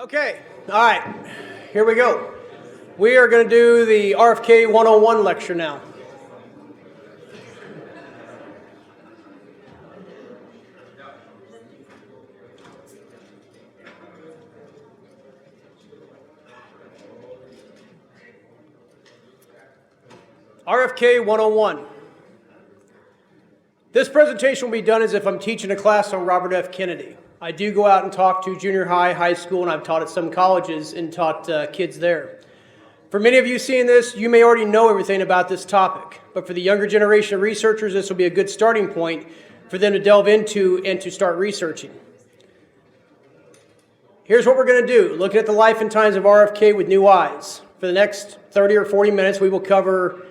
Okay, all right, here we go. We are going to do the RFK 101 lecture now. RFK 101. This presentation will be done as if I'm teaching a class on Robert F. Kennedy. I do go out and talk to junior high, high school, and I've taught at some colleges and taught kids there. For many of you seeing this, you may already know everything about this topic, but for the younger generation of researchers, this will be a good starting point for them to delve into and to start researching. Here's what we're going to do, looking at the life and times of RFK with new eyes. For the next 30 or 40 minutes, we will cover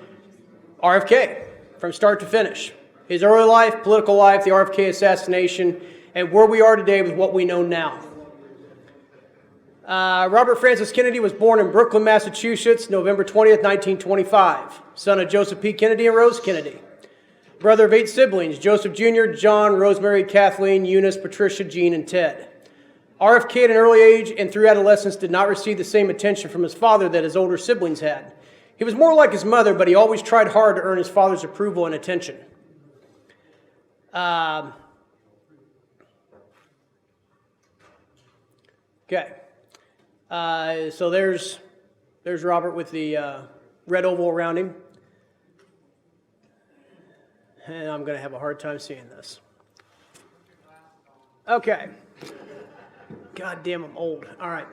RFK from start to finish. His early life, political life, the RFK assassination, and where we are today with what we know now. Robert Francis Kennedy was born in Brooklyn, Massachusetts, November 20th, 1925, son of Joseph P. Kennedy and Rose Kennedy. Brother of 8 siblings, Joseph Jr., John, Rosemary, Kathleen, Eunice, Patricia, Jean, and Ted. RFK at an early age and through adolescence did not receive the same attention from his father that his older siblings had. He was more like his mother, but he always tried hard to earn his father's approval and attention. Okay. So there's Robert with the red oval around him. And I'm going to have a hard time seeing this. Okay. God damn, I'm old. All right.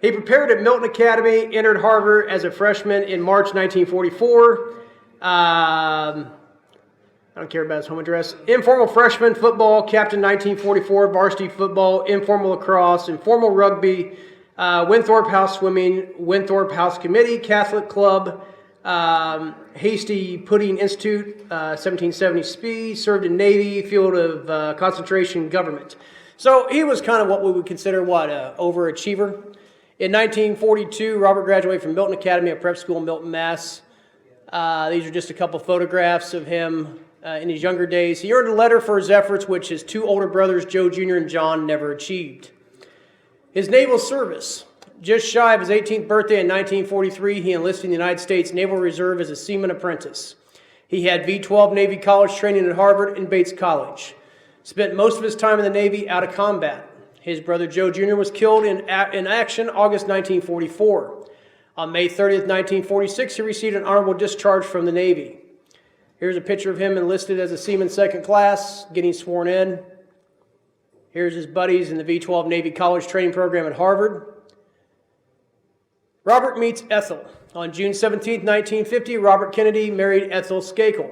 He prepared at Milton Academy, entered Harvard as a freshman in March 1944. I don't care about his home address. Informal freshman football, captain 1944, varsity football, informal lacrosse, informal rugby, Winthrop House swimming, Winthrop House committee, Catholic club, Hasty Pudding Institute, 1770 SPE, served in Navy, field of concentration, government. So he was kind of what we would consider, an overachiever. In 1942, Robert graduated from Milton Academy, a prep school in Milton, Mass. These are just a couple photographs of him in his younger days. He earned a letter for his efforts, which his 2 older brothers, Joe Jr. and John, never achieved. His naval service. Just shy of his 18th birthday in 1943, he enlisted in the United States Naval Reserve as a seaman apprentice. He had V-12 Navy college training at Harvard and Bates College. Spent most of his time in the Navy out of combat. His brother Joe Jr. was killed in action August 1944. On May 30th, 1946, he received an honorable discharge from the Navy. Here's a picture of him enlisted as a seaman second class, getting sworn in. Here's his buddies in the V-12 Navy College Training Program at Harvard. Robert meets Ethel. On June 17, 1950, Robert Kennedy married Ethel Skakel,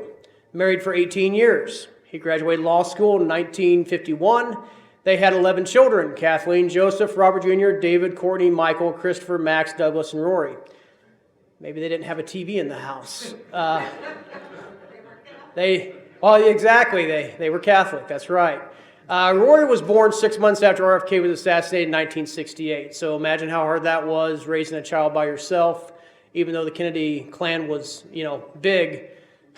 married for 18 years. He graduated law school in 1951. They had 11 children: Kathleen, Joseph, Robert Jr., David, Courtney, Michael, Christopher, Max, Douglas, and Rory. Maybe they didn't have a TV in the house. They were Catholic, that's right. Rory was born 6 months after RFK was assassinated in 1968. So imagine how hard that was, raising a child by yourself. Even though the Kennedy clan was, big,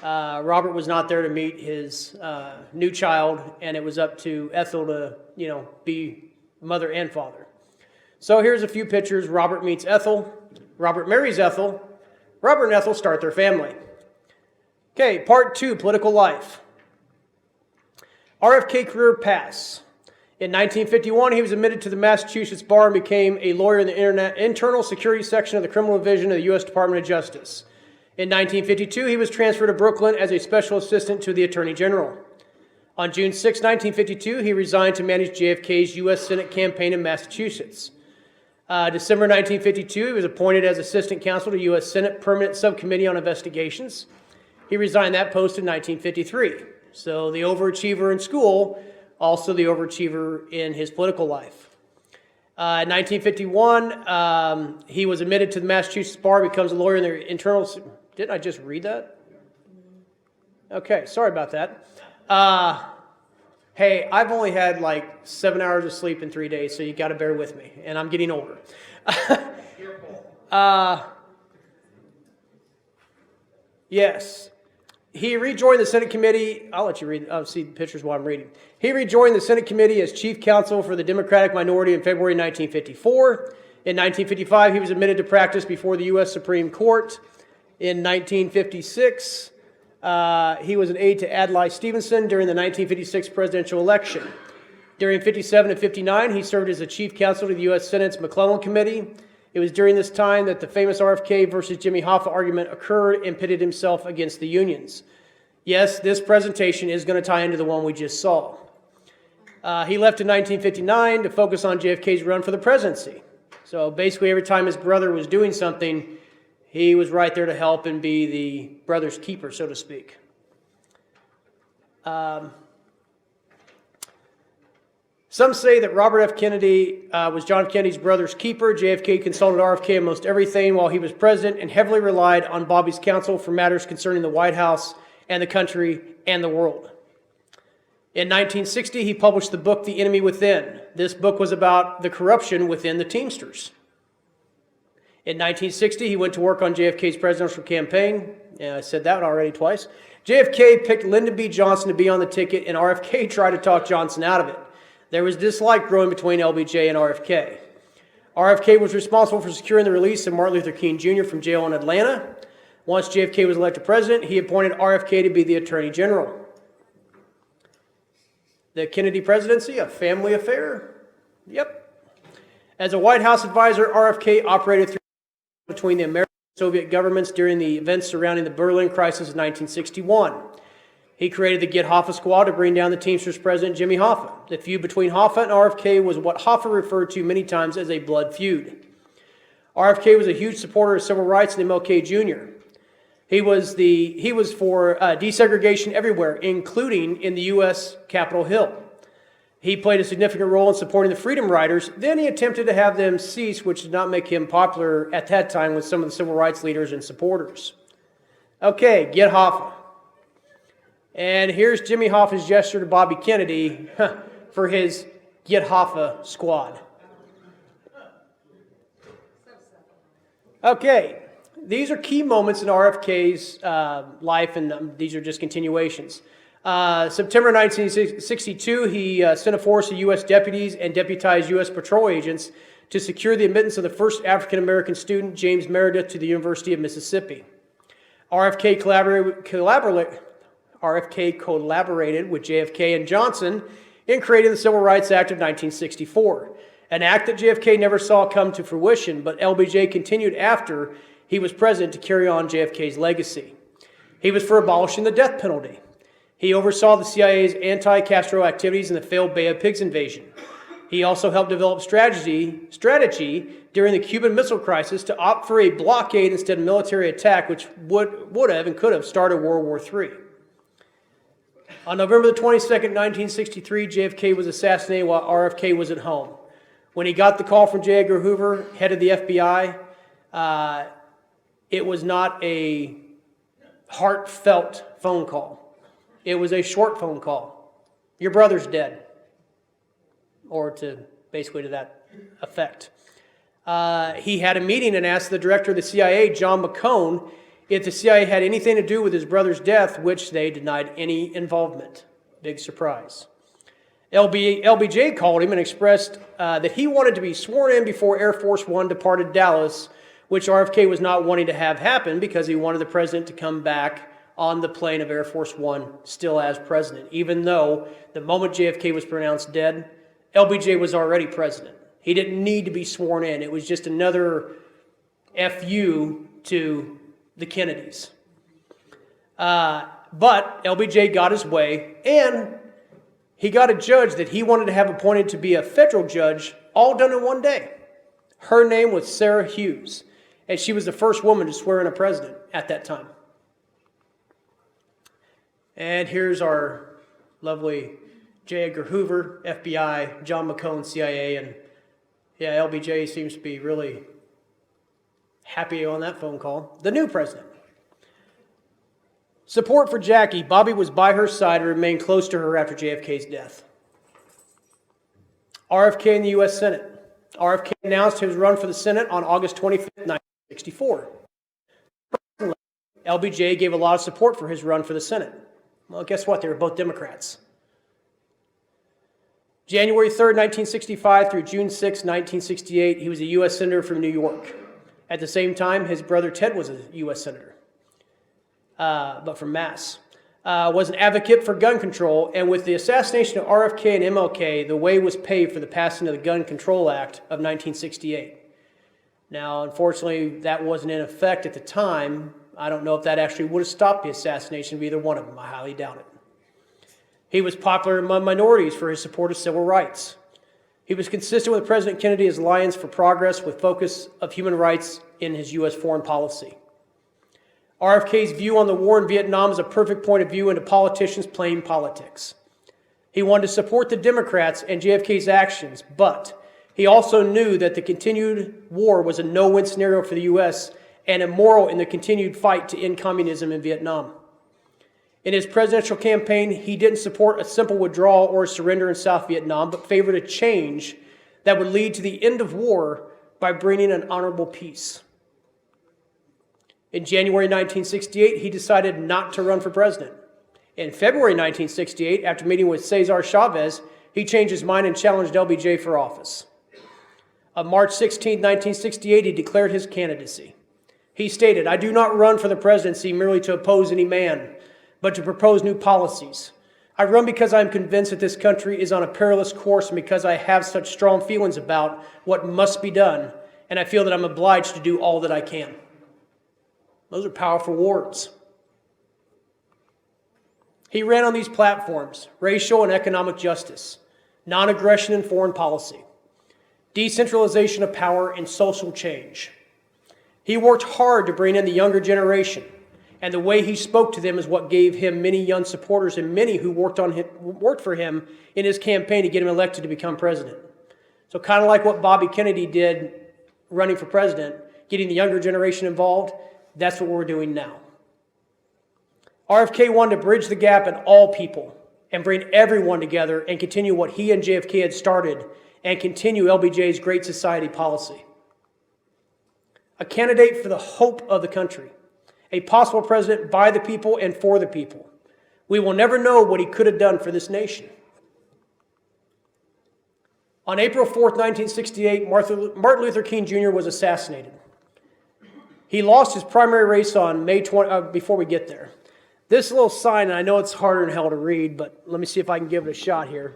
Robert was not there to meet his new child, and it was up to Ethel to, be mother and father. So here's a few pictures. Robert meets Ethel. Robert marries Ethel. Robert and Ethel start their family. Okay, part 2, political life. RFK career paths. In 1951, he was admitted to the Massachusetts bar and became a lawyer in the internal security section of the criminal division of the U.S. Department of Justice. In 1952, he was transferred to Brooklyn as a special assistant to the Attorney General. On June 6, 1952, he resigned to manage JFK's U.S. Senate campaign in Massachusetts. December 1952, he was appointed as assistant counsel to U.S. Senate Permanent Subcommittee on Investigations. He resigned that post in 1953. So the overachiever in school, also the overachiever in his political life. In 1951, he was admitted to the Massachusetts bar, becomes a lawyer in the internal... Didn't I just read that? Okay, sorry about that. Hey, I've only had like 7 hours of sleep in 3 days, so you got to bear with me, and I'm getting older. Yes. He rejoined the Senate committee. I'll let you read. I'll see the pictures while I'm reading. He rejoined the Senate committee as chief counsel for the Democratic minority in February 1954. In 1955, he was admitted to practice before the U.S. Supreme Court. In 1956, he was an aide to Adlai Stevenson during the 1956 presidential election. During 57 and 59, he served as the chief counsel to the U.S. Senate's McClellan Committee. It was during this time that the famous RFK versus Jimmy Hoffa argument occurred and pitted himself against the unions. Yes, this presentation is going to tie into the one we just saw. He left in 1959 to focus on JFK's run for the presidency. So basically every time his brother was doing something, he was right there to help and be the brother's keeper, so to speak. Some say that Robert F. Kennedy was John F. Kennedy's brother's keeper. JFK consulted RFK on most everything while he was president and heavily relied on Bobby's counsel for matters concerning the White House and the country and the world. In 1960, he published the book, The Enemy Within. This book was about the corruption within the Teamsters. In 1960, he went to work on JFK's presidential campaign. Yeah, I said that already twice. JFK picked Lyndon B. Johnson to be on the ticket, and RFK tried to talk Johnson out of it. There was dislike growing between LBJ and RFK. RFK was responsible for securing the release of Martin Luther King Jr. from jail in Atlanta. Once JFK was elected president, he appointed RFK to be the Attorney General. The Kennedy presidency, a family affair? Yep. As a White House advisor, RFK operated through between the American and Soviet governments during the events surrounding the Berlin crisis of 1961. He created the Get Hoffa Squad to bring down the Teamsters president, Jimmy Hoffa. The feud between Hoffa and RFK was what Hoffa referred to many times as a blood feud. RFK was a huge supporter of civil rights and MLK Jr. He was for desegregation everywhere, including in the U.S. Capitol Hill. He played a significant role in supporting the Freedom Riders. Then he attempted to have them cease, which did not make him popular at that time with some of the civil rights leaders and supporters. Okay, Get Hoffa. And here's Jimmy Hoffa's gesture to Bobby Kennedy for his Get Hoffa squad. Okay, these are key moments in RFK's life, and these are just continuations. September 1962, he sent a force of U.S. deputies and deputized U.S. patrol agents to secure the admittance of the first African-American student, James Meredith, to the University of Mississippi. RFK collaborated with JFK and Johnson in creating the Civil Rights Act of 1964, an act that JFK never saw come to fruition, but LBJ continued after he was president to carry on JFK's legacy. He was for abolishing the death penalty. He oversaw the CIA's anti-Castro activities in the failed Bay of Pigs invasion. He also helped develop strategy during the Cuban Missile Crisis to opt for a blockade instead of military attack, which would have and could have started World War III. On November the 22nd, 1963, JFK was assassinated while RFK was at home. When he got the call from J. Edgar Hoover, head of the FBI, it was not a heartfelt phone call. It was a short phone call. Your brother's dead. Or basically to that effect. He had a meeting and asked the director of the CIA, John McCone, if the CIA had anything to do with his brother's death, which they denied any involvement. Big surprise. LBJ called him and expressed that he wanted to be sworn in before Air Force One departed Dallas, which RFK was not wanting to have happen because he wanted the president to come back on the plane of Air Force One still as president, even though the moment JFK was pronounced dead, LBJ was already president. He didn't need to be sworn in. It was just another FU to the Kennedys. But LBJ got his way, and he got a judge that he wanted to have appointed to be a federal judge, all done in one day. Her name was Sarah Hughes, and she was the first woman to swear in a president at that time. And here's our lovely J. Edgar Hoover, FBI, John McCone, CIA, and yeah, LBJ seems to be really happy on that phone call. The new president. Support for Jackie. Bobby was by her side and remained close to her after JFK's death. RFK in the U.S. Senate. RFK announced his run for the Senate on August 25, 1964. LBJ gave a lot of support for his run for the Senate. Well, guess what? They were both Democrats. January 3rd, 1965 through June 6, 1968, he was a U.S. Senator from New York. At the same time, his brother Ted was a U.S. Senator, but from Mass. Was an advocate for gun control, and with the assassination of RFK and MLK, the way was paved for the passing of the Gun Control Act of 1968. Now, unfortunately, that wasn't in effect at the time. I don't know if that actually would have stopped the assassination of either one of them. I highly doubt it. He was popular among minorities for his support of civil rights. He was consistent with President Kennedy's Alliance for Progress with focus of human rights in his U.S. foreign policy. RFK's view on the war in Vietnam is a perfect point of view into politicians playing politics. He wanted to support the Democrats and JFK's actions, but he also knew that the continued war was a no-win scenario for the U.S. and immoral in the continued fight to end communism in Vietnam. In his presidential campaign, he didn't support a simple withdrawal or surrender in South Vietnam, but favored a change that would lead to the end of war by bringing an honorable peace. In January 1968, he decided not to run for president. In February 1968, after meeting with Cesar Chavez, he changed his mind and challenged LBJ for office. On March 16, 1968, he declared his candidacy. He stated, "I do not run for the presidency merely to oppose any man, but to propose new policies. I run because I am convinced that this country is on a perilous course and because I have such strong feelings about what must be done, and I feel that I'm obliged to do all that I can." Those are powerful words. He ran on these platforms: racial and economic justice, non-aggression in foreign policy, decentralization of power, and social change. He worked hard to bring in the younger generation, and the way he spoke to them is what gave him many young supporters and many who worked for him in his campaign to get him elected to become president. So kind of like what Bobby Kennedy did running for president, getting the younger generation involved, that's what we're doing now. RFK wanted to bridge the gap in all people and bring everyone together and continue what he and JFK had started and continue LBJ's Great Society policy. A candidate for the hope of the country, a possible president by the people and for the people. We will never know what he could have done for this nation. On April 4th, 1968, Martin Luther King Jr. was assassinated. He lost his primary race on May 20, before we get there. This little sign, and I know it's harder than hell to read, but let me see if I can give it a shot here.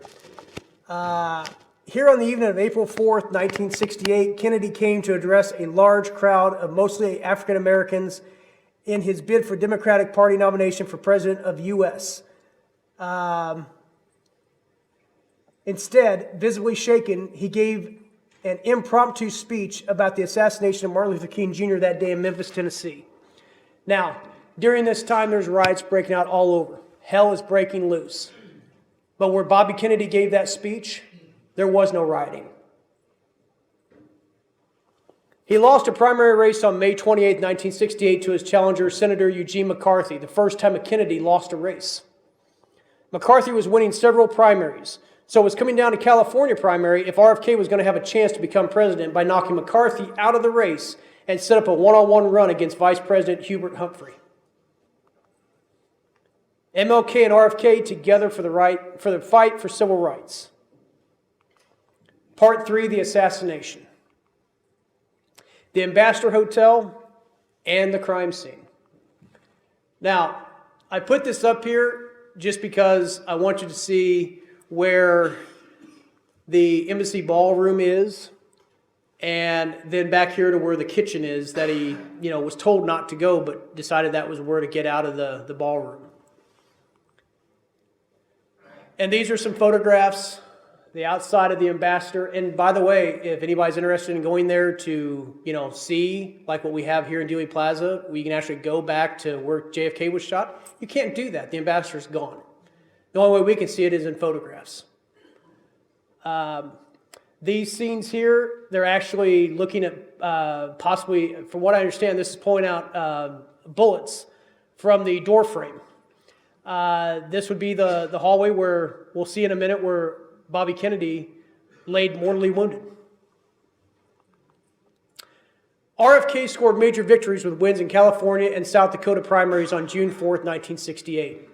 Here on the evening of April 4th, 1968, Kennedy came to address a large crowd of mostly African Americans in his bid for Democratic Party nomination for President of the U.S. Instead, visibly shaken, he gave an impromptu speech about the assassination of Martin Luther King Jr. that day in Memphis, Tennessee. Now, during this time, there's riots breaking out all over. Hell is breaking loose. But where Bobby Kennedy gave that speech, there was no rioting. He lost a primary race on May 28, 1968 to his challenger, Senator Eugene McCarthy, the first time a Kennedy lost a race. McCarthy was winning several primaries, so it was coming down to California primary if RFK was going to have a chance to become president by knocking McCarthy out of the race and set up a one-on-one run against Vice President Hubert Humphrey. MLK and RFK together for the fight for civil rights. Part 3, the assassination. The Ambassador Hotel and the crime scene. Now, I put this up here just because I want you to see where the embassy ballroom is, and then back here to where the kitchen is that he, was told not to go, but decided that was where to get out of the ballroom. And these are some photographs, the outside of the Ambassador. And by the way, if anybody's interested in going there to, see like what we have here in Dealey Plaza, we can actually go back to where JFK was shot. You can't do that. The Ambassador's gone. The only way we can see it is in photographs. These scenes here, they're actually looking at possibly, from what I understand, this is pulling out bullets from the door frame. This would be the hallway where we'll see in a minute where Bobby Kennedy laid mortally wounded. RFK scored major victories with wins in California and South Dakota primaries on June 4th, 1968.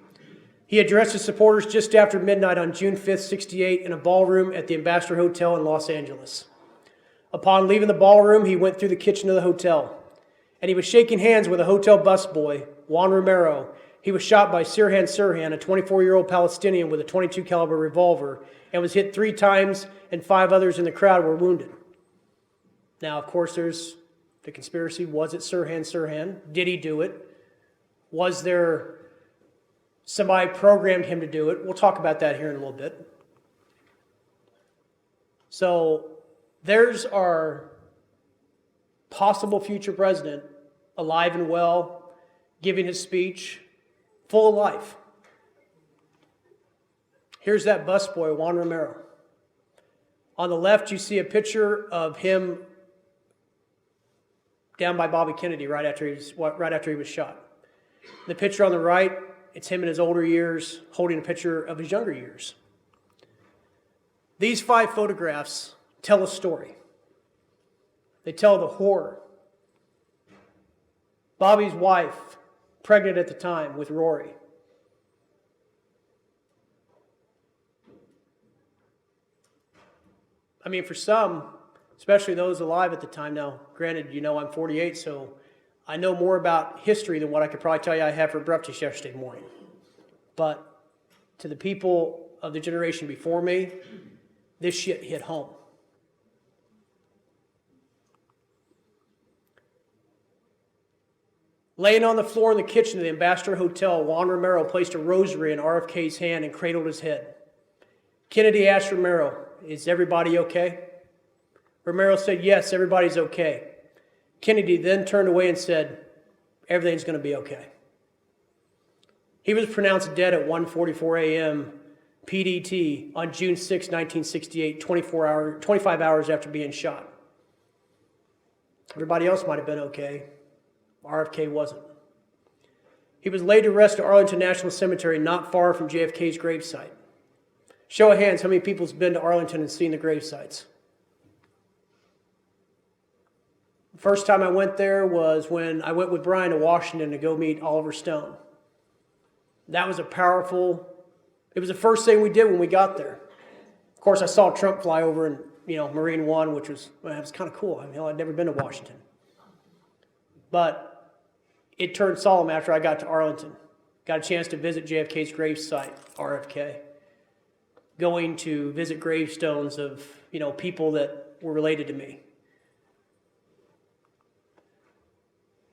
He addressed his supporters just after midnight on June 5th, 68 in a ballroom at the Ambassador Hotel in Los Angeles. Upon leaving the ballroom, he went through the kitchen of the hotel, and he was shaking hands with a hotel busboy, Juan Romero. He was shot by Sirhan Sirhan, a 24-year-old Palestinian with a .22 caliber revolver, and was hit 3 times, and 5 others in the crowd were wounded. Now, of course, there's the conspiracy. Was it Sirhan Sirhan? Did he do it? Was there somebody programmed him to do it? We'll talk about that here in a little bit. So there's our possible future president, alive and well, giving his speech, full of life. Here's that busboy, Juan Romero. On the left, you see a picture of him down by Bobby Kennedy right after he was shot. The picture on the right, it's him in his older years holding a picture of his younger years. These 5 photographs tell a story. They tell the horror. Bobby's wife, pregnant at the time with Rory. I mean, for some, especially those alive at the time now, granted, I'm 48, so I know more about history than what I could probably tell you I had for breakfast yesterday morning. But to the people of the generation before me, this shit hit home. Laying on the floor in the kitchen of the Ambassador Hotel, Juan Romero placed a rosary in RFK's hand and cradled his head. Kennedy asked Romero, "Is everybody okay?" Romero said, "Yes, everybody's okay." Kennedy then turned away and said, "Everything's going to be okay." He was pronounced dead at 1:44 a.m. PDT on June 6, 1968, 25 hours after being shot. Everybody else might have been okay. RFK wasn't. He was laid to rest at Arlington National Cemetery, not far from JFK's gravesite. Show of hands, how many people's been to Arlington and seen the gravesites? The first time I went there was when I went with Brian to Washington to go meet Oliver Stone. That was it was the first thing we did when we got there. Of course, I saw Trump fly over in, Marine One, which was kind of cool. I'd never been to Washington. But it turned solemn after I got to Arlington. Got a chance to visit JFK's gravesite, RFK. Going to visit gravestones of, people that were related to me.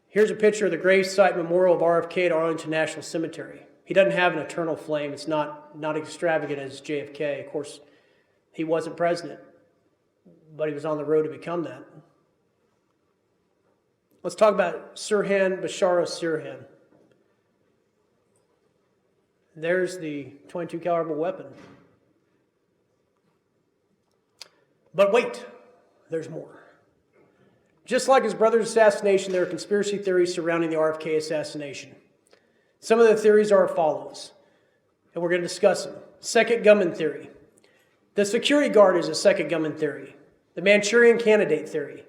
Here's a picture of the gravesite memorial of RFK at Arlington National Cemetery. He doesn't have an eternal flame. It's not extravagant as JFK. Of course, he wasn't president, but he was on the road to become that. Let's talk about Sirhan Bashara Sirhan. There's the .22 caliber weapon. But wait, there's more. Just like his brother's assassination, there are conspiracy theories surrounding the RFK assassination. Some of the theories are as follows, and we're going to discuss them. Second gunman theory. The security guard is a second gunman theory. The Manchurian candidate theory.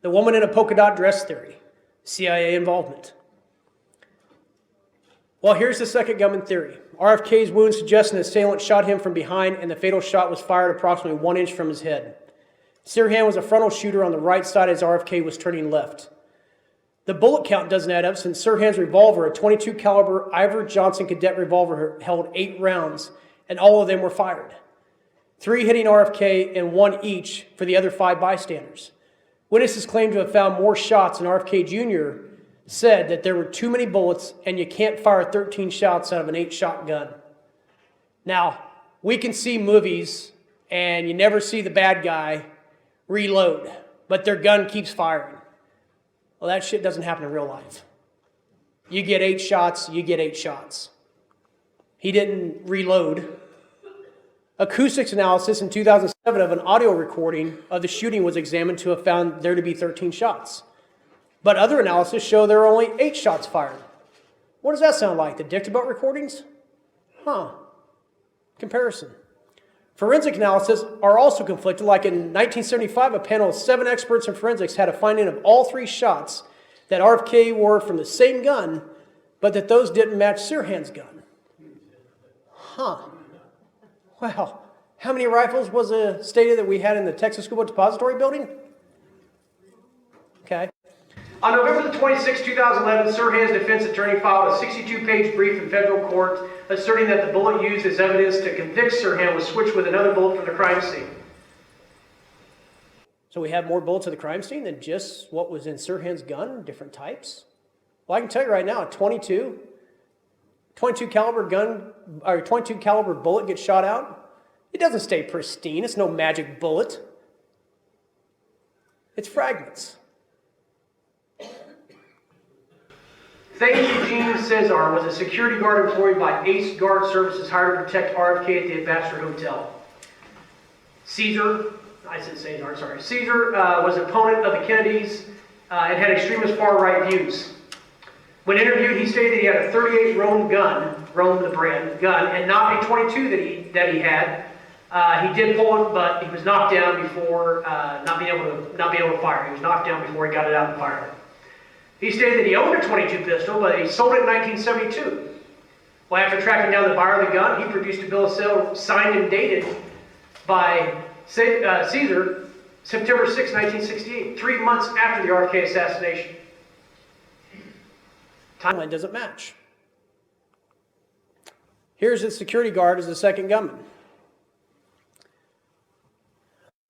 The woman in a polka dot dress theory. CIA involvement. Well, here's the second gunman theory. RFK's wounds suggest an assailant shot him from behind, and the fatal shot was fired approximately 1 inch from his head. Sirhan was a frontal shooter on the right side as RFK was turning left. The bullet count doesn't add up since Sirhan's revolver, a .22 caliber Iver Johnson cadet revolver, held 8 rounds, and all of them were fired. 3 hitting RFK and 1 each for the other 5 bystanders. Witnesses claim to have found more shots, and RFK Jr. said that there were too many bullets and you can't fire 13 shots out of an 8-shot gun. Now, we can see movies and you never see the bad guy reload, but their gun keeps firing. Well, that shit doesn't happen in real life. You get 8 shots, you get 8 shots. He didn't reload. Acoustics analysis in 2007 of an audio recording of the shooting was examined to have found there to be 13 shots. But other analysis show there were only 8 shots fired. What does that sound like? The Dictabot recordings? Comparison. Forensic analysis are also conflicted. Like in 1975, a panel of 7 experts in forensics had a finding of all 3 shots that RFK were from the same gun, but that those didn't match Sirhan's gun. Huh. Well, how many rifles was it stated that we had in the Texas School Book Depository building? Okay. On November the 26th, 2011, Sirhan's defense attorney filed a 62-page brief in federal court asserting that the bullet used as evidence to convict Sirhan was switched with another bullet from the crime scene. So we have more bullets at the crime scene than just what was in Sirhan's gun, different types? Well, I can tell you right now, a 22 caliber gun, or 22 caliber bullet gets shot out. It doesn't stay pristine. It's no magic bullet. It's fragments. Thane Eugene Cesar was a security guard employed by Ace Guard Services hired to protect RFK at the Ambassador Hotel. Caesar was an opponent of the Kennedys and had extremist far-right views. When interviewed, he stated that he had a .38 Rome gun, Rome the brand gun, and not a .22 that he had. He did pull it, but he was knocked down before not being able to fire. He was knocked down before he got it out and fired it. He stated that he owned a .22 pistol, but he sold it in 1972. Well, after tracking down the buyer of the gun, he produced a bill of sale signed and dated by Caesar, September 6, 1968, 3 months after the RFK assassination. Timeline doesn't match. Here's the security guard as the second gunman.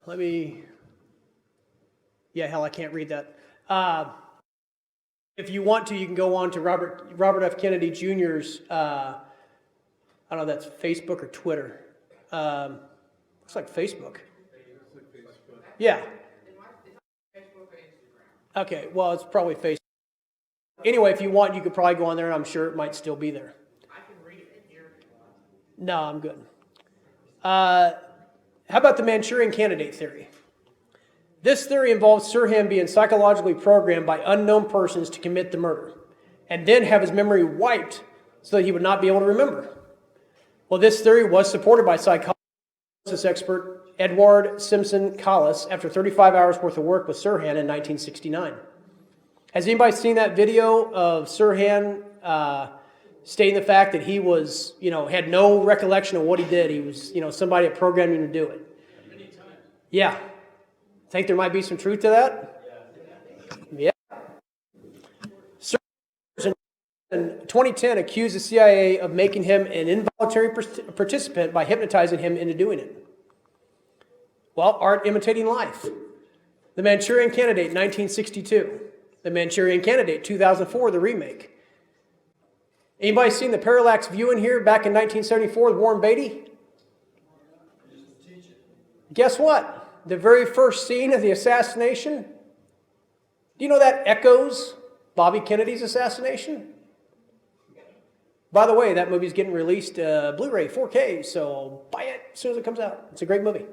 I can't read that. If you want to, you can go on to Robert F. Kennedy Jr.'s, I don't know if that's Facebook or Twitter. Looks like Facebook. Yeah. Okay, well, it's probably Facebook. Anyway, if you want, you could probably go on there, and I'm sure it might still be there. I can read it here. No, I'm good. How about the Manchurian Candidate theory? This theory involves Sirhan being psychologically programmed by unknown persons to commit the murder, and then have his memory wiped so that he would not be able to remember. Well, this theory was supported by psychologist expert Edward Simpson Collis after 35 hours worth of work with Sirhan in 1969. Has anybody seen that video of Sirhan stating the fact that he was, had no recollection of what he did? He was, somebody had programmed him to do it. Many times. Yeah. Think there might be some truth to that? Yeah. Sirhan in 2010 accused the CIA of making him an involuntary participant by hypnotizing him into doing it. Well, art imitating life. The Manchurian Candidate, 1962. The Manchurian Candidate, 2004, the remake. Anybody seen the Parallax View in here back in 1974 with Warren Beatty? Guess what? The very first scene of the assassination, do you know that echoes Bobby Kennedy's assassination? By the way, that movie's getting released Blu-ray 4K, so buy it as soon as it comes out. It's a great movie.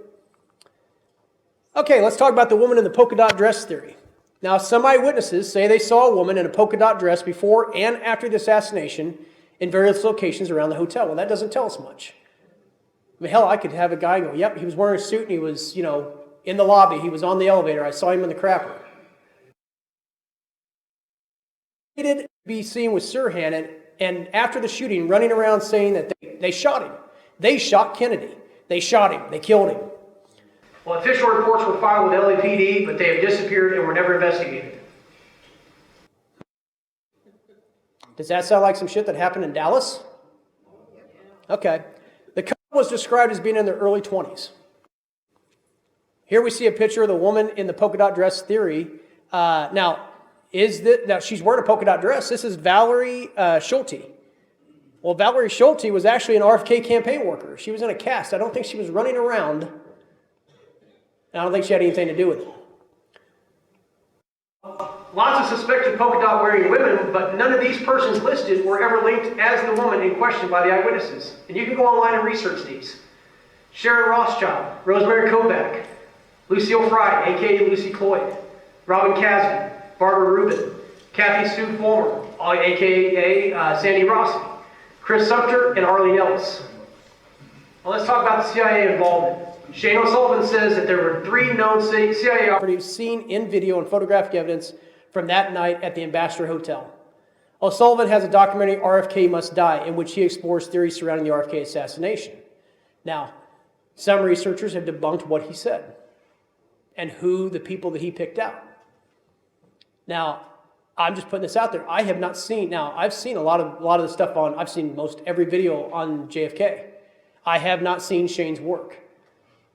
Okay, let's talk about the woman in the polka dot dress theory. Now, some eyewitnesses say they saw a woman in a polka dot dress before and after the assassination in various locations around the hotel. Well, that doesn't tell us much. I mean, hell, I could have a guy go, yep, he was wearing a suit and he was, in the lobby. He was on the elevator. I saw him in the crapper. He did be seen with Sirhan and after the shooting running around saying that they shot him. They shot Kennedy. They shot him. They killed him. Well, official reports were filed with LAPD, but they have disappeared and were never investigated. Does that sound like some shit that happened in Dallas? Okay. The couple was described as being in their early 20s. Here we see a picture of the woman in the polka dot dress theory. Now she's wearing a polka dot dress. This is Valerie Schulte. Well, Valerie Schulte was actually an RFK campaign worker. She was in a cast. I don't think she was running around. I don't think she had anything to do with it. Lots of suspected polka dot wearing women, but none of these persons listed were ever linked as the woman in question by the eyewitnesses. And you can go online and research these. Sharon Rothschild, Rosemary Kovac, Lucille Fry, a.k.a. Lucy Cloyd, Robin Casby, Barbara Rubin, Kathy Sue Fulmer, a.k.a. Sandy Rossi, Chris Sumter, and Arlene Ellis. Now let's talk about the CIA involvement. Shane O'Sullivan says that there were 3 known CIA operatives seen in video and photographic evidence from that night at the Ambassador Hotel. O'Sullivan has a documentary, RFK Must Die, in which he explores theories surrounding the RFK assassination. Now, some researchers have debunked what he said and who the people that he picked out. Now, I'm just putting this out there. I have not seen, now I've seen a lot of the stuff on, I've seen most every video on JFK. I have not seen Shane's work.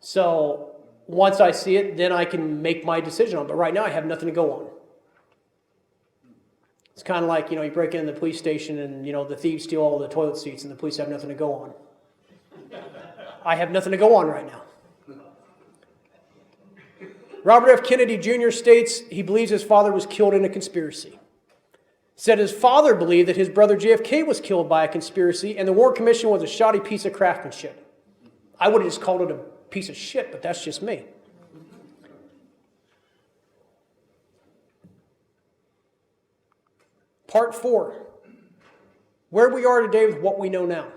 So once I see it, then I can make my decision on it. But right now I have nothing to go on. It's kind of like, you break into the police station and, the thieves steal all the toilet seats and the police have nothing to go on. I have nothing to go on right now. Robert F. Kennedy Jr. states he believes his father was killed in a conspiracy. Said his father believed that his brother JFK was killed by a conspiracy and the Warren Commission was a shoddy piece of craftsmanship. I would have just called it a piece of shit, but that's just me. Part 4, where we are today with what we know now.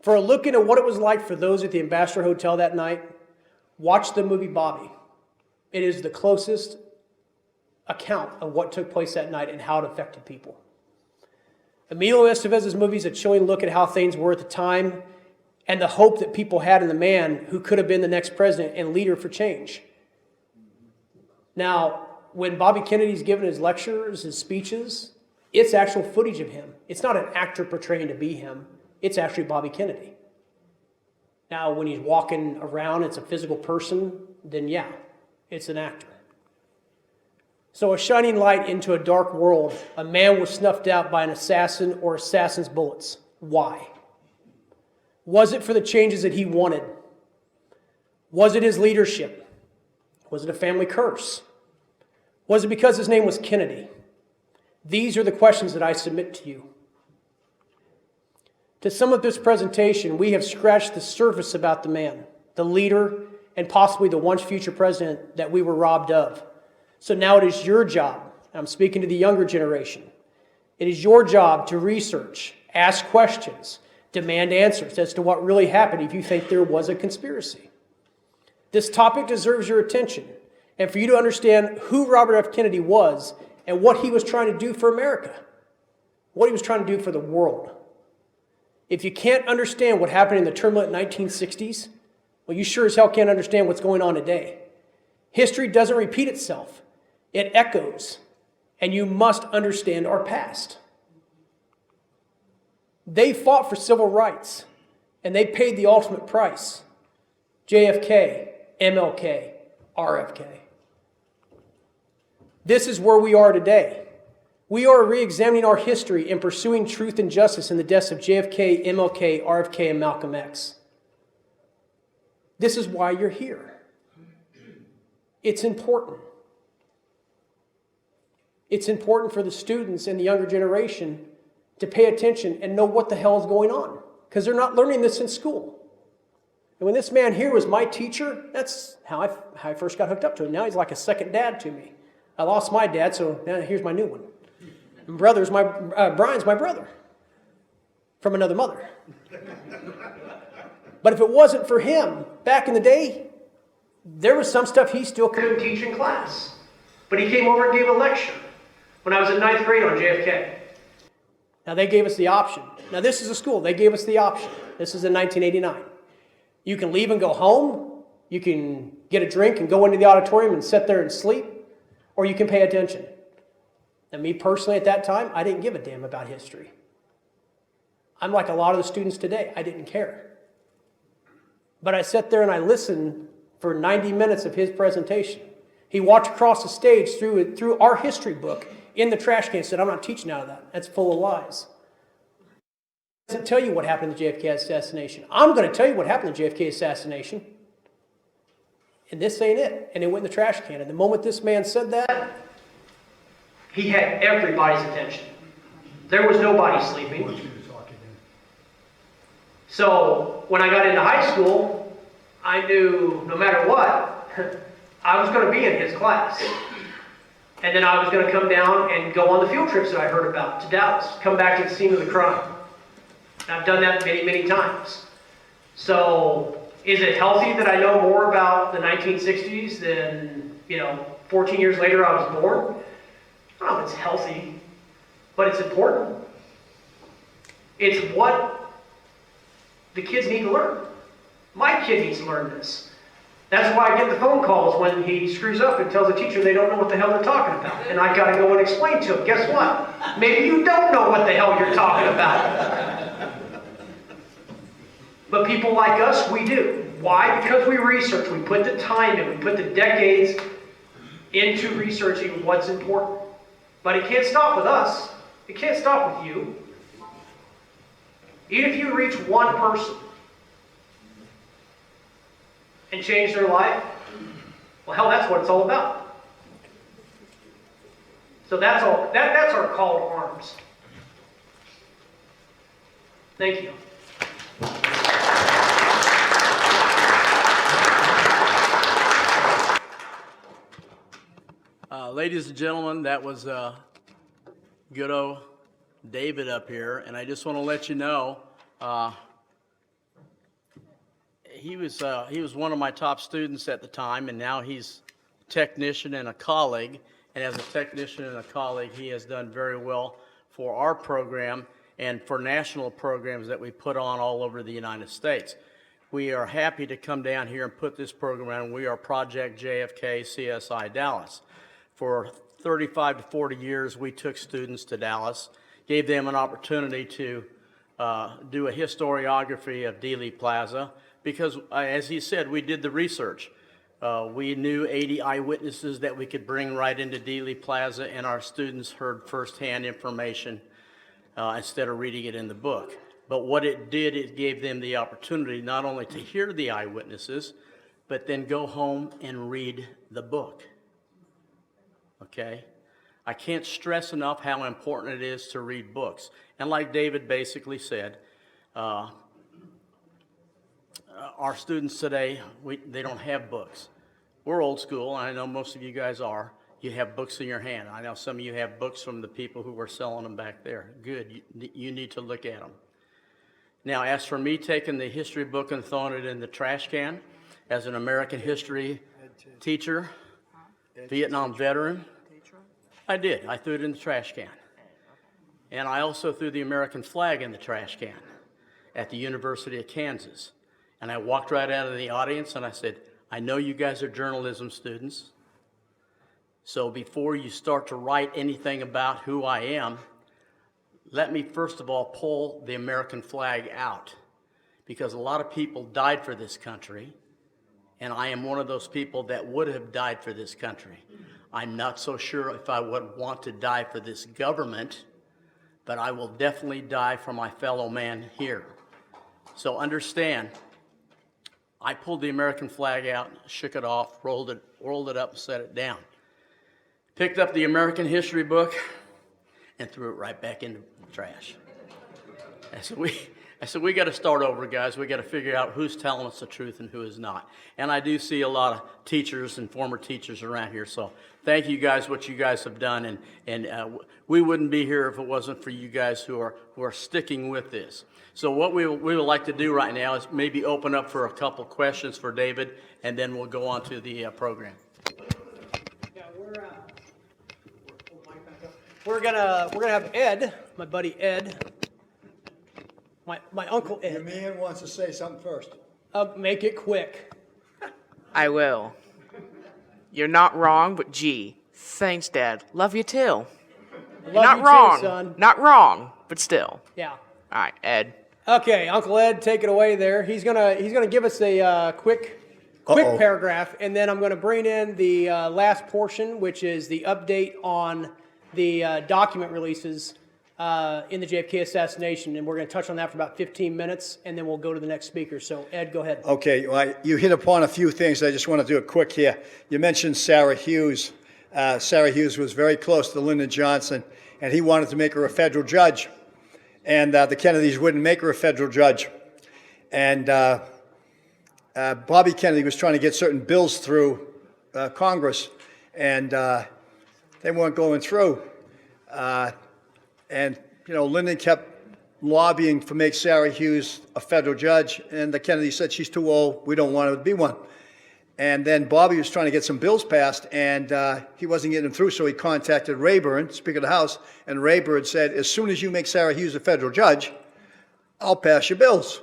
For a look into what it was like for those at the Ambassador Hotel that night, watch the movie Bobby. It is the closest account of what took place that night and how it affected people. Emilio Estevez's movie is a chilling look at how things were at the time and the hope that people had in the man who could have been the next president and leader for change. Now, when Bobby Kennedy's given his lectures, his speeches, it's actual footage of him. It's not an actor portraying to be him. It's actually Bobby Kennedy. Now, when he's walking around, it's a physical person, then yeah, it's an actor. So a shining light into a dark world, a man was snuffed out by an assassin or assassin's bullets. Why? Was it for the changes that he wanted? Was it his leadership? Was it a family curse? Was it because his name was Kennedy? These are the questions that I submit to you. To sum up this presentation, we have scratched the surface about the man, the leader, and possibly the once future president that we were robbed of. So now it is your job, and I'm speaking to the younger generation, it is your job to research, ask questions, demand answers as to what really happened if you think there was a conspiracy. This topic deserves your attention, and for you to understand who Robert F. Kennedy was and what he was trying to do for America, what he was trying to do for the world. If you can't understand what happened in the turbulent 1960s, well, you sure as hell can't understand what's going on today. History doesn't repeat itself. It echoes, and you must understand our past. They fought for civil rights, and they paid the ultimate price. JFK, MLK, RFK. This is where we are today. We are re-examining our history and pursuing truth and justice in the deaths of JFK, MLK, RFK, and Malcolm X. This is why you're here. It's important. It's important for the students and the younger generation to pay attention and know what the hell is going on, because they're not learning this in school. And when this man here was my teacher, that's how I first got hooked up to him. Now he's like a second dad to me. I lost my dad, so now here's my new one. And Brian's my brother from another mother. But if it wasn't for him, back in the day, there was some stuff he still couldn't teach in class. But he came over and gave a lecture when I was in 9th grade on JFK. Now they gave us the option. Now this is a school. They gave us the option. This is in 1989. You can leave and go home. You can get a drink and go into the auditorium and sit there and sleep. Or you can pay attention. And me personally at that time, I didn't give a damn about history. I'm like a lot of the students today. I didn't care. But I sat there and I listened for 90 minutes of his presentation. He walked across the stage through our history book in the trash can and said, I'm not teaching out of that. That's full of lies. It doesn't tell you what happened in the JFK assassination. I'm going to tell you what happened in the JFK assassination. And this ain't it. And it went in the trash can. And the moment this man said that, he had everybody's attention. There was nobody sleeping. So when I got into high school, I knew no matter what, I was going to be in his class. And then I was going to come down and go on the field trips that I heard about to Dallas, come back to the scene of the crime. I've done that many, many times. So is it healthy that I know more about the 1960s than, 14 years later I was born? I don't know if it's healthy, but it's important. It's what the kids need to learn. My kid needs to learn this. That's why I get the phone calls when he screws up and tells the teacher they don't know what the hell they're talking about. And I got to go and explain to him, guess what? Maybe you don't know what the hell you're talking about. But people like us, we do. Why? Because we research. We put the time in. We put the decades into researching what's important. But it can't stop with us. It can't stop with you. Even if you reach one person and change their life, well, hell, that's what it's all about. So that's all. That's our call to arms. Thank you. Ladies and gentlemen, that was good old David up here, and I just want to let you know he was one of my top students at the time, and now he's a technician and a colleague. And as a technician and a colleague, he has done very well for our program and for national programs that we put on all over the United States. We are happy to come down here and put this program on. We are Project JFK CSI Dallas. For 35 to 40 years, we took students to Dallas, gave them an opportunity to do a historiography of Dealey Plaza, because, as he said, we did the research. We knew 80 eyewitnesses that we could bring right into Dealey Plaza, and our students heard firsthand information instead of reading it in the book. But what it did, it gave them the opportunity not only to hear the eyewitnesses, but then go home and read the book. Okay? I can't stress enough how important it is to read books. And like David basically said, our students today, they don't have books. We're old school, and I know most of you guys are. You have books in your hand. I know some of you have books from the people who were selling them back there. Good. You need to look at them. Now, as for me taking the history book and throwing it in the trash can, as an American history teacher, Vietnam veteran, I did. I threw it in the trash can. And I also threw the American flag in the trash can at the University of Kansas. And I walked right out of the audience and I said, I know you guys are journalism students, so before you start to write anything about who I am, let me first of all pull the American flag out, because a lot of people died for this country, and I am one of those people that would have died for this country. I'm not so sure if I would want to die for this government, but I will definitely die for my fellow man here. So understand, I pulled the American flag out, shook it off, rolled it up, and set it down. Picked up the American history book and threw it right back into the trash. I said, we got to start over, guys. We got to figure out who's telling us the truth and who is not. And I do see a lot of teachers and former teachers around here. So thank you guys, what you guys have done. And we wouldn't be here if it wasn't for you guys who are sticking with this. So what we would like to do right now is maybe open up for a couple questions for David, and then we'll go on to the program. Yeah, we're gonna have Ed, my buddy Ed. My uncle Ed. Your man wants to say something first. Make it quick. I will. You're not wrong, but gee, thanks, Dad. Love you too. Love Not you wrong. too, son. Not wrong, but still. Yeah. All right, Ed. Okay, Uncle Ed, take it away there. He's gonna give us a quick Uh-oh. paragraph, and then I'm gonna bring in the last portion, which is the update on the document releases in the JFK assassination, and we're going to touch on that for about 15 minutes, and then we'll go to the next speaker. So, Ed, go ahead. Okay, well, you hit upon a few things. I just want to do it quick here. You mentioned Sarah Hughes. Sarah Hughes was very close to Lyndon Johnson, and he wanted to make her a federal judge. And the Kennedys wouldn't make her a federal judge. And Bobby Kennedy was trying to get certain bills through Congress, and they weren't going through. And, Lyndon kept lobbying to make Sarah Hughes a federal judge, and the Kennedy said she's too old, we don't want her to be one. And then Bobby was trying to get some bills passed, and he wasn't getting them through, so he contacted Rayburn, Speaker of the House, and Rayburn said, as soon as you make Sarah Hughes a federal judge, I'll pass your bills.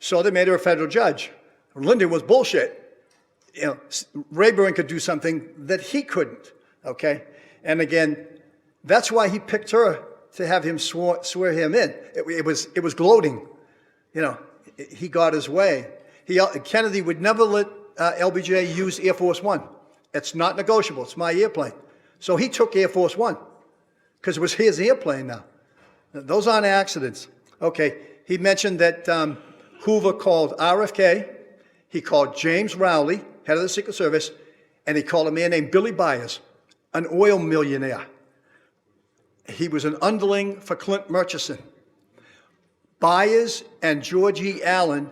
So they made her a federal judge. Lyndon was bullshit. Rayburn could do something that he couldn't, okay? And again, that's why he picked her to have him swear him in. It was gloating. He got his way. Kennedy would never let LBJ use Air Force One. It's not negotiable. It's my airplane. So he took Air Force One because it was his airplane now. Those aren't accidents. Okay, he mentioned that Hoover called RFK, he called James Rowley, head of the Secret Service, and he called a man named Billy Byers, an oil millionaire. He was an underling for Clint Murchison. Byers and George E. Allen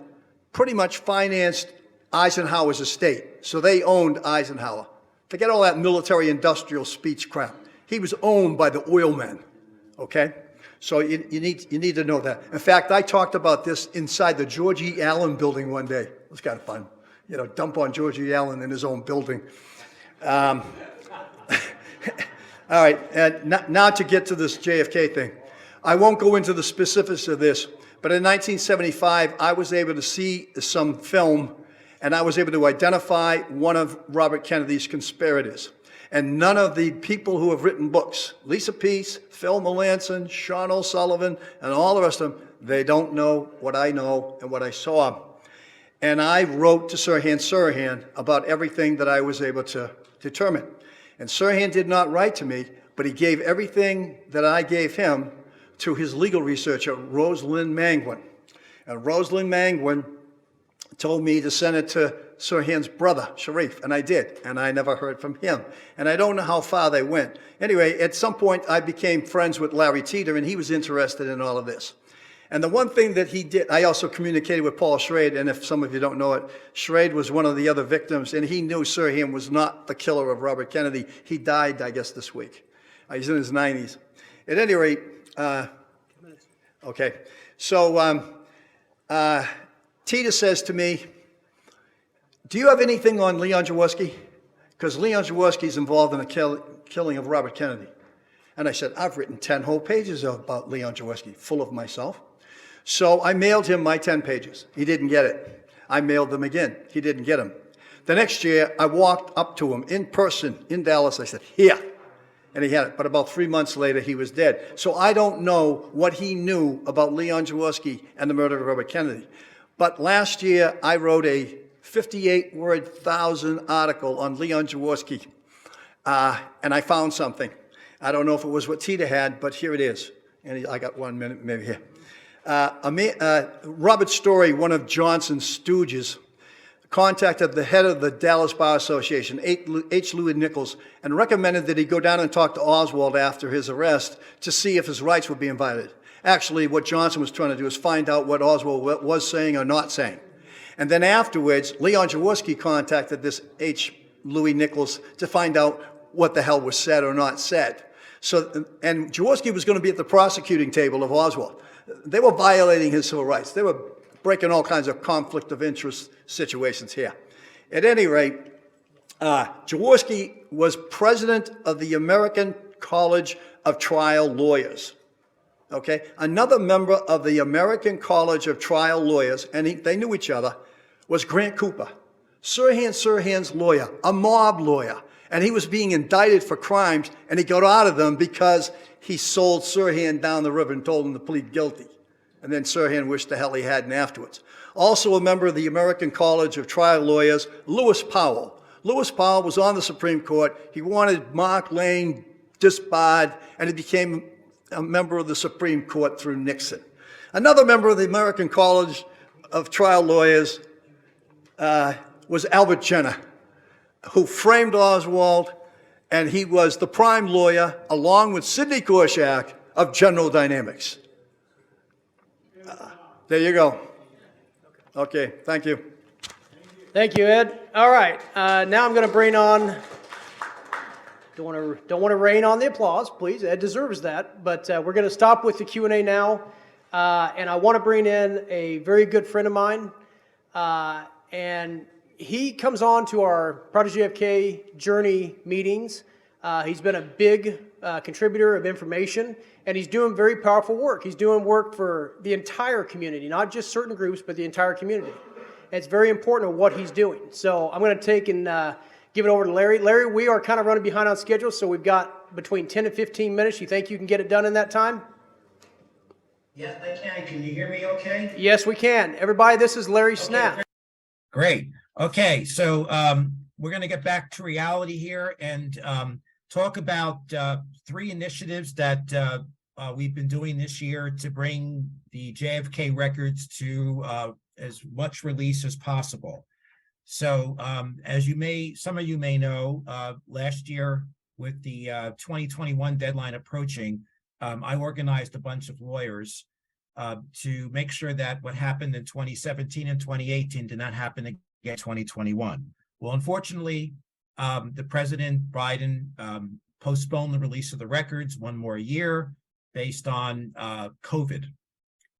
pretty much financed Eisenhower's estate, so they owned Eisenhower. Forget all that military-industrial speech crap. He was owned by the oil men, okay? So you need to know that. In fact, I talked about this inside the George E. Allen building one day. It was kind of fun. Dump on George E. Allen in his own building. All right, and now to get to this JFK thing. I won't go into the specifics of this, but in 1975, I was able to see some film, and I was able to identify one of Robert Kennedy's conspirators. And none of the people who have written books, Lisa Pease, Phil Melanson, Sean O'Sullivan, and all the rest of them, they don't know what I know and what I saw. And I wrote to Sirhan Sirhan about everything that I was able to determine. And Sirhan did not write to me, but he gave everything that I gave him to his legal researcher, Rosalind Mangwin. And Rosalind Mangwin told me to send it to Sirhan's brother, Sharif, and I did, and I never heard from him. And I don't know how far they went. Anyway, at some point, I became friends with Larry Teeter, and he was interested in all of this. And the one thing that he did, I also communicated with Paul Schrade, and if some of you don't know it, Schrade was one of the other victims, and he knew Sirhan was not the killer of Robert Kennedy. He died, I guess, this week. He's in his 90s. At any rate, okay, so Teeter says to me, do you have anything on Leon Jaworski? Because Leon Jaworski is involved in the killing of Robert Kennedy. And I said, I've written 10 whole pages about Leon Jaworski, full of myself. So I mailed him my 10 pages. He didn't get it. I mailed them again. He didn't get them. The next year, I walked up to him in person in Dallas. I said, here. And he had it. But about 3 months later, he was dead. So I don't know what he knew about Leon Jaworski and the murder of Robert Kennedy. But last year, I wrote a 58-word, 1,000 article on Leon Jaworski. And I found something. I don't know if it was what Teeter had, but here it is. And I got 1 minute maybe here. Robert Story, one of Johnson's stooges, contacted the head of the Dallas Bar Association, H. Louis Nichols, and recommended that he go down and talk to Oswald after his arrest to see if his rights were being violated. Actually, what Johnson was trying to do is find out what Oswald was saying or not saying. And then afterwards, Leon Jaworski contacted this H. Louis Nichols to find out what the hell was said or not said. So, and Jaworski was going to be at the prosecuting table of Oswald. They were violating his civil rights. They were breaking all kinds of conflict of interest situations here. At any rate, Jaworski was president of the American College of Trial Lawyers. Okay, another member of the American College of Trial Lawyers, and they knew each other, was Grant Cooper, Sirhan's lawyer, a mob lawyer, and he was being indicted for crimes, and he got out of them because he sold Sirhan down the river and told him to plead guilty. And then Sirhan wished the hell he hadn't afterwards. Also a member of the American College of Trial Lawyers, Lewis Powell. Lewis Powell was on the Supreme Court. He wanted Mark Lane disbarred, and he became a member of the Supreme Court through Nixon. Another member of the American College of Trial Lawyers was Albert Jenner, who framed Oswald, and he was the prime lawyer, along with Sidney Korshak, of General Dynamics. There you go. Okay, thank you. Thank you, Ed. All right, now I'm going to bring on. Don't want to rain on the applause, please. Ed deserves that. But we're going to stop with the Q&A now. And I want to bring in a very good friend of mine. And he comes on to our Project JFK Journey meetings. He's been a big contributor of information, and he's doing very powerful work. He's doing work for the entire community, not just certain groups, but the entire community. And it's very important what he's doing. So I'm going to take and give it over to Larry. Larry, we are kind of running behind on schedule, so we've got between 10 and 15 minutes. You think you can get it done in that time? Yes, I can. Can you hear me okay? Yes, we can. Everybody, this is Larry Snap. Great. Okay, so we're going to get back to reality here and talk about 3 initiatives that we've been doing this year to bring the JFK records to as much release as possible. So as some of you may know, last year with the 2021 deadline approaching, I organized a bunch of lawyers to make sure that what happened in 2017 and 2018 did not happen again in 2021. Well, unfortunately, the President Biden postponed the release of the records 1 more year based on COVID.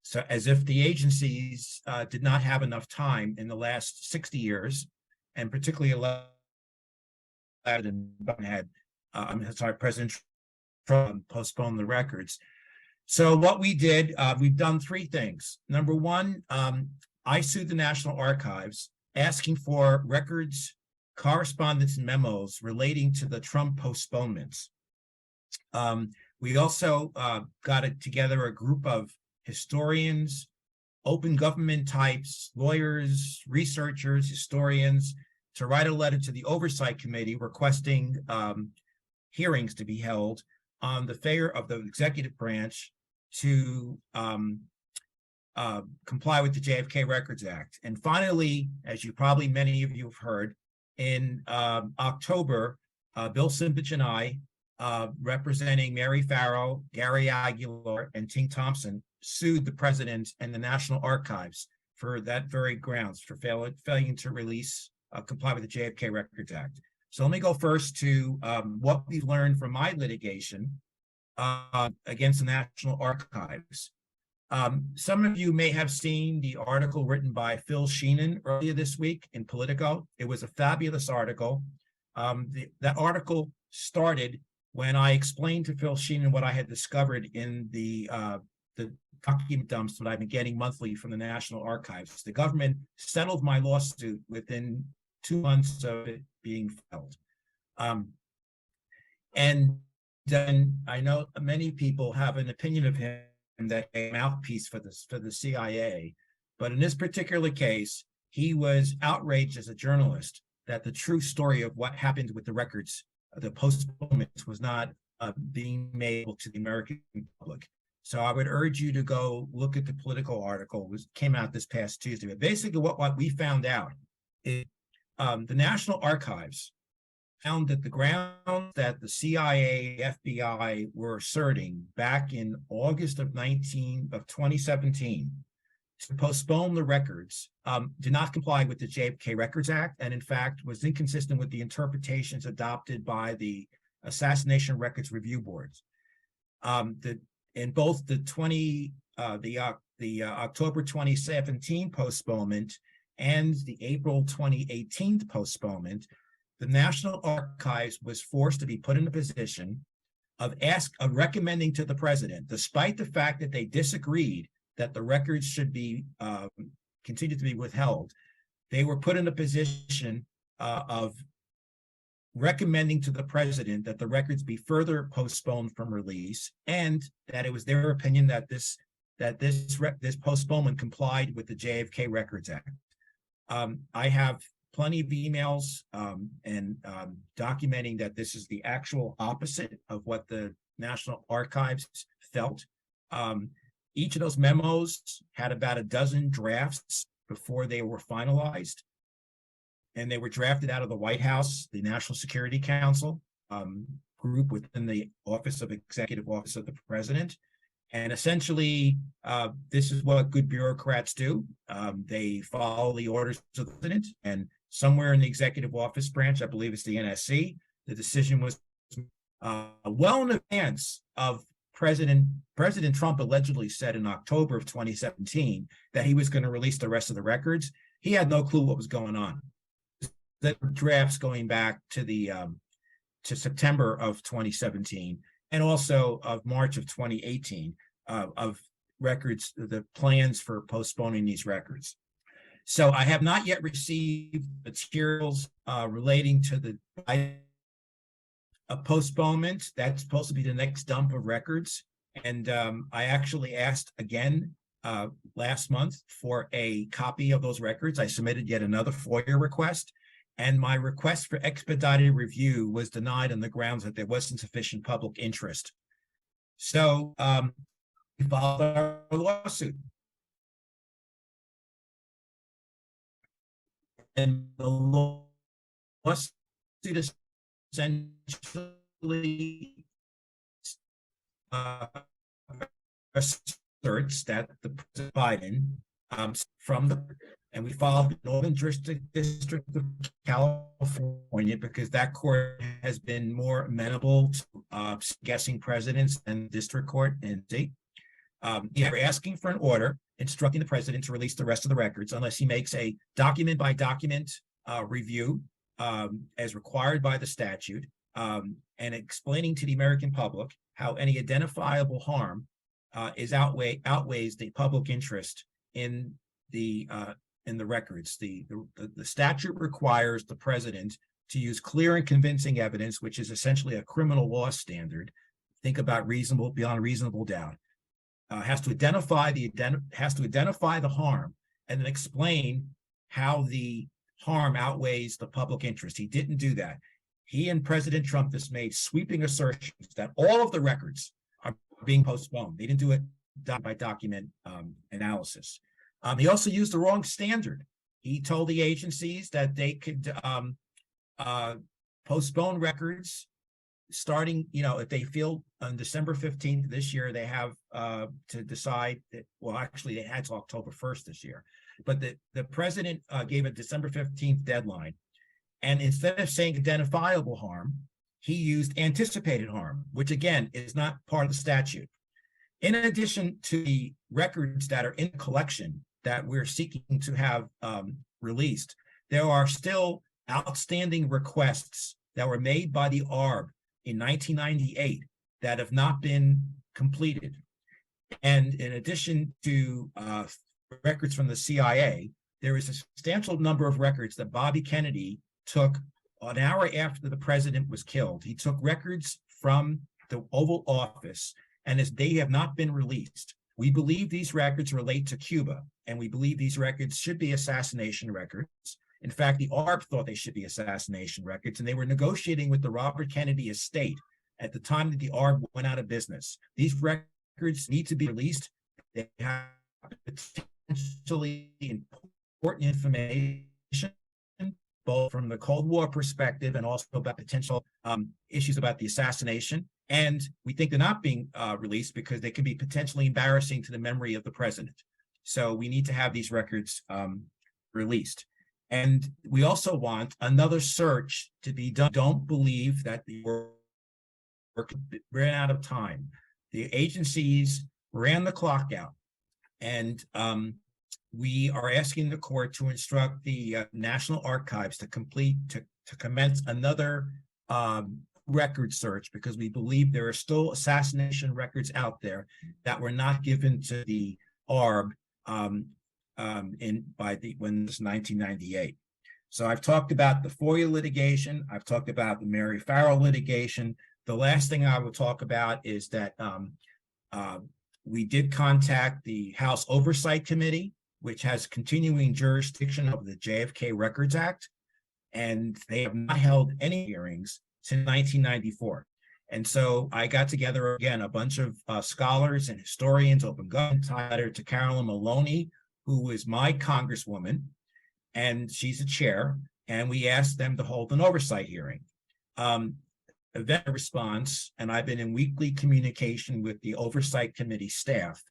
So as if the agencies did not have enough time in the last 60 years, and particularly President Trump postponed the records. So what we did, we've done 3 things. Number 1, I sued the National Archives asking for records, correspondence, and memos relating to the Trump postponements. We also got together a group of historians, open government types, lawyers, researchers, historians, to write a letter to the Oversight Committee requesting hearings to be held on the failure of the executive branch to comply with the JFK Records Act. And finally, as many of you have heard, in October, Bill Simpich and I, representing Mary Farrow, Gary Aguilar, and Ting Thompson, sued the president and the National Archives for that very grounds, for failing to comply with the JFK Records Act. So let me go first to what we've learned from my litigation against the National Archives. Some of you may have seen the article written by Phil Sheenan earlier this week in Politico. It was a fabulous article. That article started when I explained to Phil Sheenan what I had discovered in the document dumps that I've been getting monthly from the National Archives. The government settled my lawsuit within 2 months of it being filed. And then I know many people have an opinion of him that a mouthpiece for the CIA, but in this particular case, he was outraged as a journalist that the true story of what happened with the records, the postponements, was not being made to the American public. So I would urge you to go look at the Politico article, which came out this past Tuesday. But basically what we found out is the National Archives found that the grounds that the CIA, FBI were asserting back in August of 2017 to postpone the records did not comply with the JFK Records Act, and in fact was inconsistent with the interpretations adopted by the Assassination Records Review Boards. In both the October 2017 postponement and the April 2018 postponement, the National Archives was forced to be put in a position of recommending to the president, despite the fact that they disagreed that the records should be continue to be withheld. They were put in a position of recommending to the president that the records be further postponed from release, and that it was their opinion that this postponement complied with the JFK Records Act. I have plenty of emails and documenting that this is the actual opposite of what the National Archives felt. Each of those memos had about a dozen drafts before they were finalized. And they were drafted out of the White House, the National Security Council group within the Executive Office of the President. And essentially, this is what good bureaucrats do. They follow the orders of the president, and somewhere in the executive office branch, I believe it's the NSC, the decision was well in advance of President Trump allegedly said in October of 2017 that he was going to release the rest of the records. He had no clue what was going on. The drafts going back to the to September of 2017 and also of March of 2018 of records, the plans for postponing these records. So I have not yet received materials relating to the a postponement. That's supposed to be the next dump of records. And I actually asked again last month for a copy of those records. I submitted yet another FOIA request, and my request for expedited review was denied on the grounds that there wasn't sufficient public interest. So we filed our lawsuit. And the lawsuit essentially asserts that the President Biden from the, and we filed the Northern District of California because that court has been more amenable to guessing presidents than district court and state. We're asking for an order instructing the president to release the rest of the records unless he makes a document by document review as required by the statute, and explaining to the American public how any identifiable harm outweighs the public interest in the records. The statute requires the president to use clear and convincing evidence, which is essentially a criminal law standard. Think about beyond reasonable doubt. Has to identify the harm and then explain how the harm outweighs the public interest. He didn't do that. He and President Trump just made sweeping assertions that all of the records are being postponed. They didn't do it by document analysis. He also used the wrong standard. He told the agencies that they could postpone records starting, if they feel on December 15th this year, they have to decide that, well, actually they had till October 1st this year, but the president gave a December 15th deadline. And instead of saying identifiable harm, he used anticipated harm, which again is not part of the statute. In addition to the records that are in collection that we're seeking to have released, there are still outstanding requests that were made by the ARB in 1998 that have not been completed. And in addition to records from the CIA, there is a substantial number of records that Bobby Kennedy took an hour after the president was killed. He took records from the Oval Office, and as they have not been released. We believe these records relate to Cuba, and we believe these records should be assassination records. In fact, the ARB thought they should be assassination records, and they were negotiating with the Robert Kennedy estate at the time that the ARB went out of business. These records need to be released. They have potentially important information, both from the Cold War perspective and also about potential issues about the assassination. And we think they're not being released because they can be potentially embarrassing to the memory of the president. So we need to have these records released. And we also want another search to be done. Don't believe that the work ran out of time. The agencies ran the clock out. And we are asking the court to instruct the National Archives to commence another record search, because we believe there are still assassination records out there that were not given to the ARB when it was 1998. So I've talked about the FOIA litigation. I've talked about the Mary Farrell litigation. The last thing I will talk about is that we did contact the House Oversight Committee, which has continuing jurisdiction over the JFK Records Act, and they have not held any hearings since 1994. And so I got together again a bunch of scholars and historians, open government, to Carolyn Maloney, who is my congresswoman, and she's a chair, and we asked them to hold an oversight hearing. Event response, and I've been in weekly communication with the Oversight Committee staff.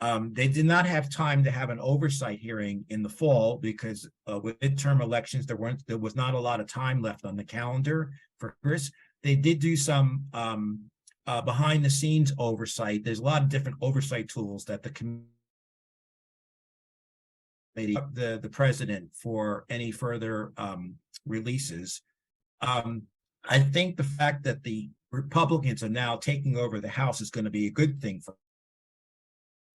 They did not have time to have an oversight hearing in the fall because with midterm elections, there was not a lot of time left on the calendar for Congress. They did do some behind the scenes oversight. There's a lot of different oversight tools that the committee, the president for any further releases. I think the fact that the Republicans are now taking over the House is going to be a good thing for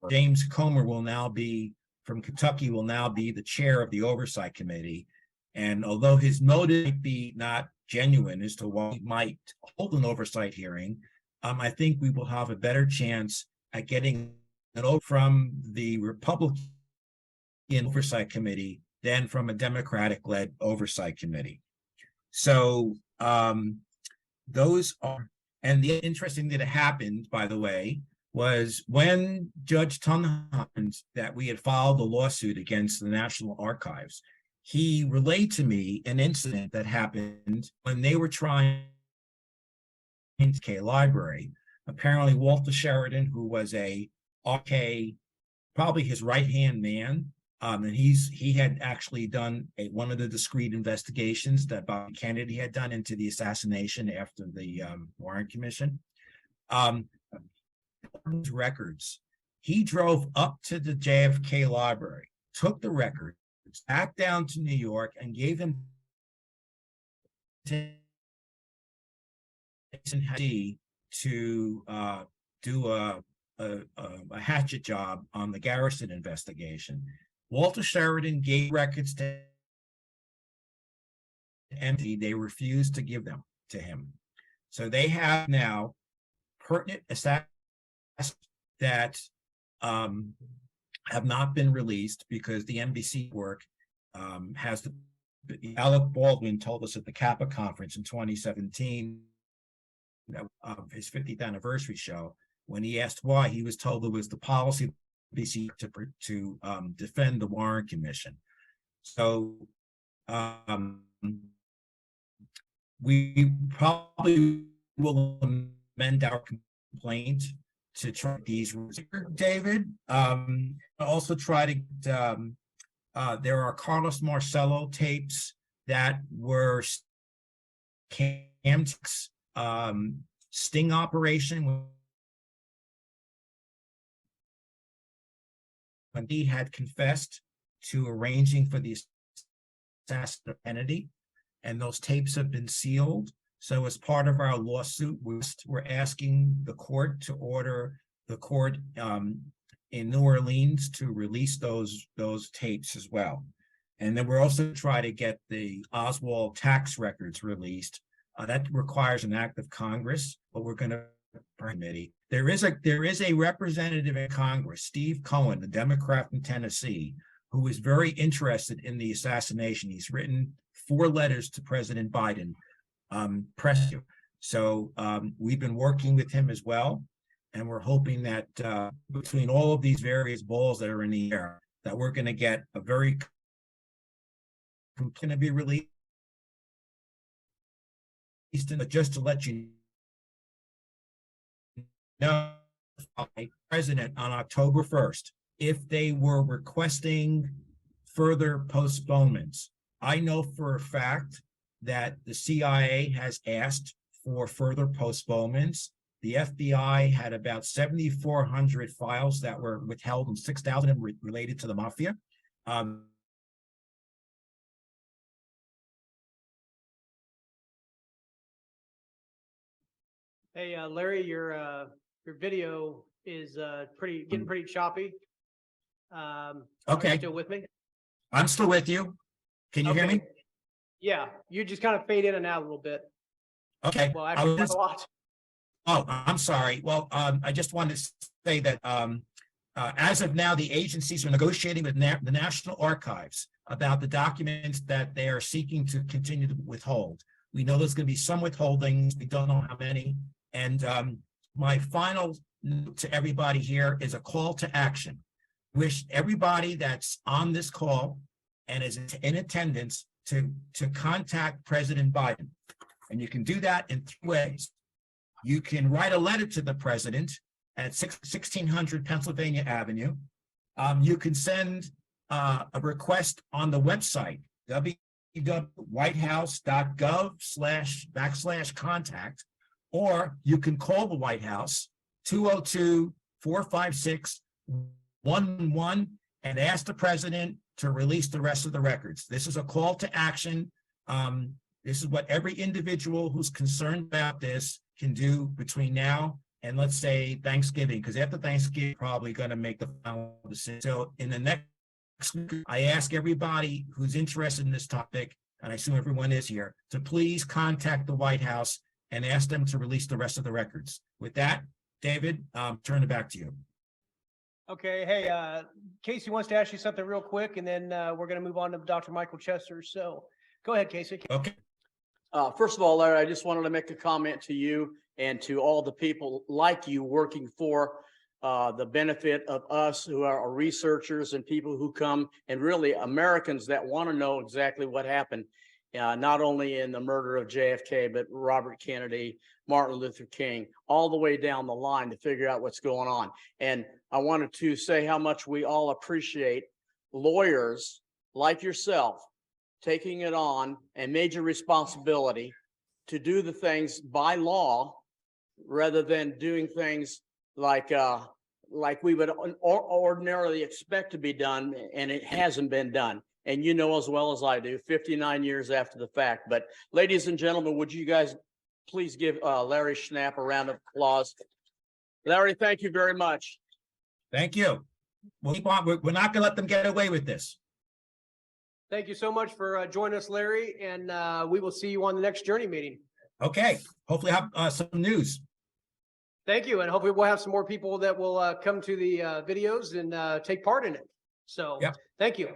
James Comer will now be from Kentucky, will now be the chair of the Oversight Committee. And although his motive might be not genuine as to why he might hold an oversight hearing, I think we will have a better chance at getting it over from the Republican Oversight Committee than from a Democratic-led Oversight Committee. So those are, and the interesting thing that happened, by the way, was when Judge Tunhans, that we had filed a lawsuit against the National Archives, he relayed to me an incident that happened when they were trying to library. Apparently, Walter Sheridan, who was a RK, probably his right-hand man, and he had actually done one of the discrete investigations that Bobby Kennedy had done into the assassination after the Warren Commission. Records. He drove up to the JFK library, took the records back down to New York, and gave them to do a hatchet job on the Garrison investigation. Walter Sheridan gave records to MD. They refused to give them to him. So they have now pertinent assassins that have not been released because the NBC work has the Alec Baldwin told us at the Kappa conference in 2017, his 50th anniversary show, when he asked why, he was told it was the policy of the NBC to defend the Warren Commission. So we probably will amend our complaint to try these rules. David, also try to, there are Carlos Marcello tapes that were Cam's sting operation when he had confessed to arranging for the assassination of Kennedy, and those tapes have been sealed. So as part of our lawsuit, we're asking the court to order the court in New Orleans to release those tapes as well. And then we're also trying to get the Oswald tax records released. That requires an act of Congress, but we're going to committee. There is a representative in Congress, Steve Cohen, the Democrat from Tennessee, who is very interested in the assassination. He's written 4 letters to President Biden. Press you. So we've been working with him as well, and we're hoping that between all of these various balls that are in the air, that we're going to get a very going to be released. But just to let you know, President on October 1st, if they were requesting further postponements, I know for a fact that the CIA has asked for further postponements. The FBI had about 7,400 files that were withheld, and 6,000 related to the mafia. Hey, Larry, your video is getting pretty choppy. Are Okay. you still with me? I'm still with you. Can you hear me? Yeah, you just kind of fade in and out a little bit. Okay. Well, actually, quite a lot. Oh, I'm sorry. Well, I just wanted to say that as of now, the agencies are negotiating with the National Archives about the documents that they are seeking to continue to withhold. We know there's going to be some withholdings. We don't know how many. And my final note to everybody here is a call to action. Wish everybody that's on this call and is in attendance to contact President Biden. And you can do that in 3 ways. You can write a letter to the president at 1600 Pennsylvania Avenue. You can send a request on the website, www.whitehouse.gov/contact, or you can call the White House, 202-456-1111, and ask the president to release the rest of the records. This is a call to action. This is what every individual who's concerned about this can do between now and, let's say, Thanksgiving, because after Thanksgiving, probably going to make the final decision. So in the next week, I ask everybody who's interested in this topic, and I assume everyone is here, to please contact the White House and ask them to release the rest of the records. With that, David, turn it back to you. Okay, hey, Casey wants to ask you something real quick, and then we're going to move on to Dr. Michael Chester. So go ahead, Casey. Okay. First of all, Larry, I just wanted to make a comment to you and to all the people like you working for the benefit of us who are researchers and people who come, and really Americans that want to know exactly what happened, not only in the murder of JFK, but Robert Kennedy, Martin Luther King, all the way down the line to figure out what's going on. And I wanted to say how much we all appreciate lawyers like yourself taking it on and major responsibility to do the things by law rather than doing things like we would ordinarily expect to be done, and it hasn't been done. And you know as well as I do, 59 years after the fact. But ladies and gentlemen, would you guys please give Larry Schnapp a round of applause? Larry, thank you very much. Thank you. We'll keep on. We're not going to let them get away with this. Thank you so much for joining us, Larry, and we will see you on the next Journey meeting. Okay. Hopefully have some news. Thank you, and hopefully we'll have some more people that will come to the videos and take part in it. So, Yep. Thank you.